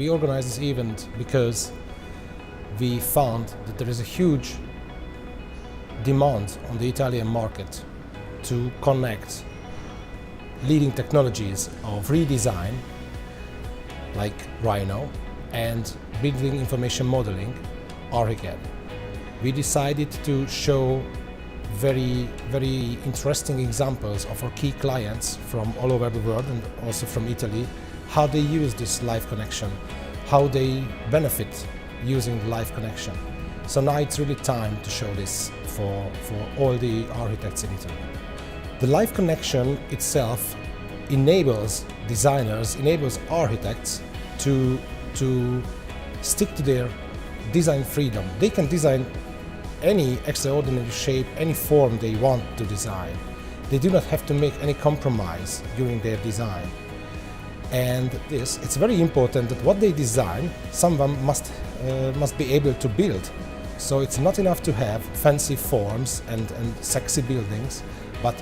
we organized this event because we found that there is a huge demand on the Italian market to connect leading technologies of redesign like Rhino and building information modeling, ARCHICAD. We decided to show very interesting examples of our key clients from all over the world and also from Italy, how they use this live connection, how they benefit using live connection. So now it's really time to show this for all the architects in Italy. The live connection itself enables designers, enables architects to stick to their design freedom. They can design any extraordinary shape, any form they want to design. They do not have to make any compromise during their design. And it's very important that what they design, someone must be able to build. So it's not enough to have fancy forms and sexy buildings, but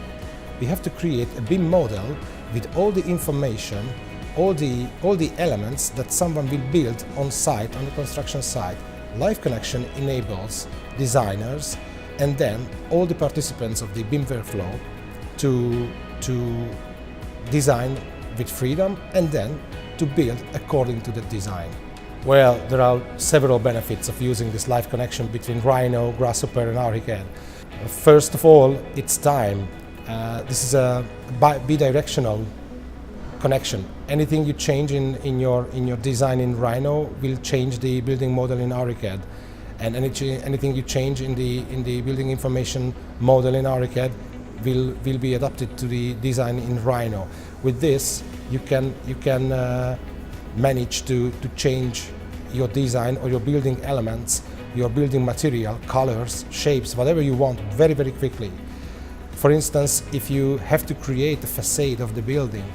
we have to create a BIM model with all the information, all the elements that someone will build on site, on the construction site. Live connection enables designers and then all the participants of the BIM workflow to design with freedom and then to build according to the design. Well, there are several benefits of using this live connection between Rhino, Grasshopper and ARCHICAD. First of all, it's time. This is a bidirectional connection. Anything you change in your design in Rhino will change the building model in ARCHICAD, and anything you change in the building information model in ARCHICAD will be adapted to the design in Rhino. With this, you can manage to change your design or your building elements, your building material, colors, shapes, whatever you want very quickly. For instance, if you have to create a facade of the building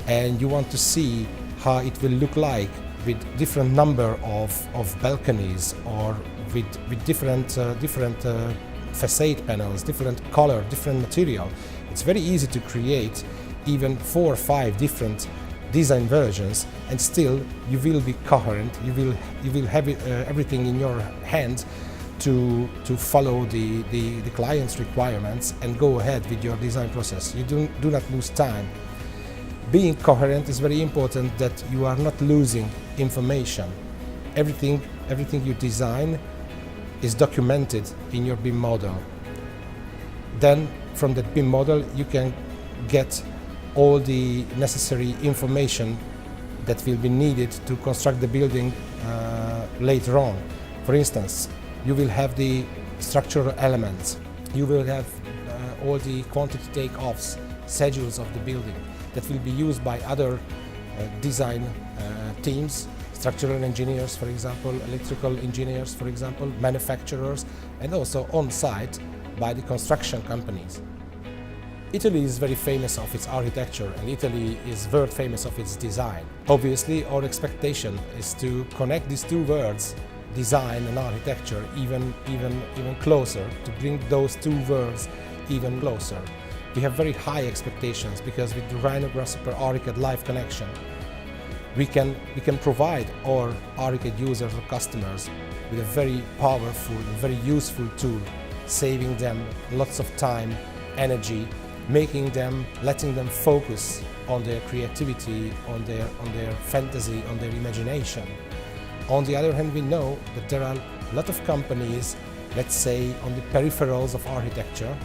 and you want to see how it will look like with different number of balconies or with different facade panels, different color, different material, it's very easy to create even 4 or 5 different design versions, and still you will be coherent. You will have everything in your hand to follow the client's requirements and go ahead with your design process. You do not lose time. Being coherent is very important, that you are not losing information. Everything you design is documented in your BIM model. Then from that BIM model you can get all the necessary information that will be needed to construct the building later on. For instance, you will have the structural elements, you will have all the quantity takeoffs, schedules of the building that will be used by other design teams, structural engineers, for example, electrical engineers, for example, manufacturers, and also on-site by the construction companies. Italy is very famous of its architecture, and Italy is world famous of its design. Obviously, our expectation is to connect these two words, design and architecture, even closer, to bring those two words even closer. We have very high expectations because with the Rhino, Grasshopper, ARCHICAD live connection, we can provide our ARCHICAD users or customers with a very powerful and very useful tool, saving them lots of time, energy, letting them focus on their creativity, on their fantasy, on their imagination. On the other hand, we know that there are a lot of companies, let's say on the peripherals of architecture,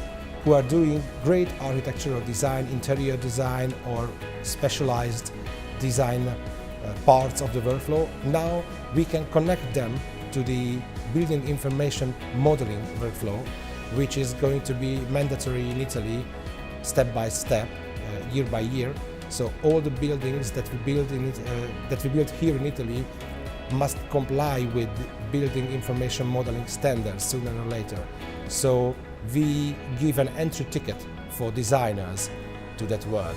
who are doing great architectural design, interior design or specialized design parts of the workflow. Now we can connect them to the building information modeling workflow, which is going to be mandatory in Italy step by step, year by year. So all the buildings that we build here in Italy must comply with building information modeling standards sooner or later. So we give an entry ticket for designers to that world.